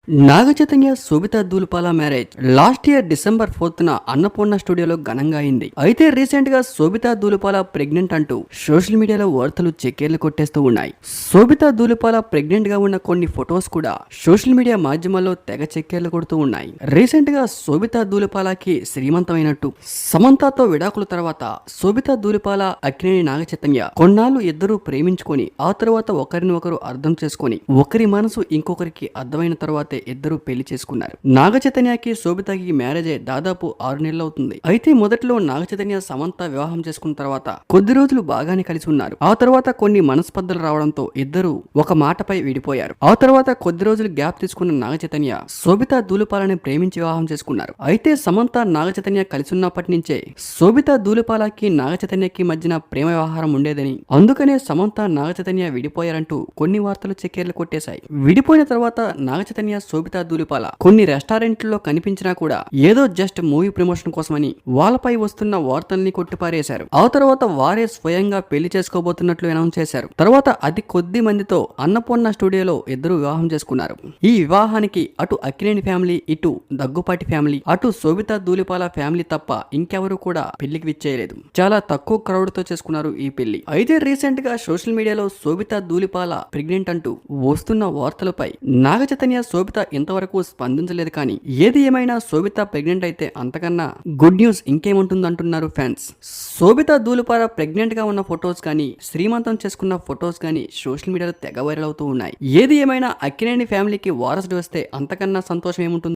Naga Chaitanya Sobhita Dhulipala marriage last year December 4న అన్నపూర్ణ స్టూడియోలో ఘనంగా అయింది. అయితే రీసెంట్ గా శోభితా దూలిపాల ప్రెగ్నెంట్ అంటూ సోషల్ మీడియాలో వార్తలు చెక్కేర్లు కొట్టేస్తూ ఉన్నాయి. శోభితా దూలిపాల ప్రెగ్నెంట్ గా ఉన్న కొన్ని ఫొటోస్ కూడా సోషల్ మీడియా మాధ్యమాల్లో తెగ చెక్కేర్లు కొడుతూ ఉన్నాయి. రీసెంట్ గా శోభితా దూలిపాలకి శ్రీమంతమైనట్టు, సమంతతో విడాకుల తర్వాత శోభితా దూలిపాల అక్కినేని నాగచైతన్య కొన్నాళ్ళు ఇద్దరు ప్రేమించుకొని ఆ తర్వాత ఒకరిని ఒకరు అర్థం చేసుకొని ఒకరి మనసు ఇంకొకరికి అర్థమైన తర్వాత ఇద్దరు పెళ్లి చేసుకున్నారు. నాగచైతన్యకి శోభితకి మ్యారేజ్ అయ్యి దాదాపు 6 నెలలు అవుతుంది. అయితే మొదట్లో నాగచైతన్య సమంత వివాహం చేసుకున్న తర్వాత కొద్ది రోజులు బాగానే కలిసి ఉన్నారు. ఆ తర్వాత కొన్ని మనస్పర్ధలు రావడంతో ఇద్దరు ఒక మాటపై విడిపోయారు. ఆ తర్వాత కొద్ది రోజులు గ్యాప్ తీసుకున్న నాగచైతన్య శోభితా దూలిపాలని ప్రేమించి వివాహం చేసుకున్నారు. అయితే సమంత నాగచైతన్య కలిసి ఉన్నప్పటి నుంచే శోభితా దూలిపాలకి నాగచైతన్యకి మధ్యన ప్రేమ వ్యవహారం ఉండేదని, అందుకనే సమంత నాగచైతన్య విడిపోయారంటూ కొన్ని వార్తలు చెక్కేర్లు కొట్టేశాయి. విడిపోయిన తర్వాత నాగచైతన్య శోభితా దూలిపాల కొన్ని రెస్టారెంట్లలో కనిపించినా కూడా ఏదో జస్ట్ మూవీ ప్రమోషన్ కోసమని వాళ్ళపై వస్తున్న వార్తల్ని కొట్టిపారేశారు. ఆ తర్వాత వారే స్వయంగా పెళ్లి చేసుకోబోతున్నట్లు అనౌన్స్ చేశారు. తర్వాత అతి కొద్ది మందితో అన్నపూర్ణ స్టూడియోలో ఇద్దరు వివాహం చేసుకున్నారు. ఈ వివాహానికి అటు అక్కినేని ఫ్యామిలీ, ఇటు దగ్గుపాటి ఫ్యామిలీ, అటు శోభితా దూలిపాల ఫ్యామిలీ తప్ప ఇంకెవరూ కూడా పెళ్లికి విచ్చేయలేదు. చాలా తక్కువ క్రౌడ్ తో చేసుకున్నారు ఈ పెళ్లి. అయితే రీసెంట్ గా సోషల్ మీడియాలో శోభితా దూలిపాల ప్రెగ్నెంట్ అంటూ వస్తున్న వార్తలపై నాగచైతన్య శోభిత ఇంతవరకు స్పందించలేదు. కానీ ఏది ఏమైనా శోభిత ప్రెగ్నెంట్ అయితే అంతకన్నా గుడ్ న్యూస్ ఇంకేముంటుందంటున్నారు ఫ్యాన్స్. శోభిత దూలిపాల ప్రెగ్నెంట్ గా ఉన్న ఫొటోస్ కానీ, శ్రీమంతం చేసుకున్న ఫొటోస్ కానీ సోషల్ మీడియాలో తెగ వైరల్ అవుతూ ఉన్నాయి. ఏది ఏమైనా అక్కినేని ఫ్యామిలీకి వారసుడు వస్తే అంతకన్నా సంతోషం ఏముంటుంది.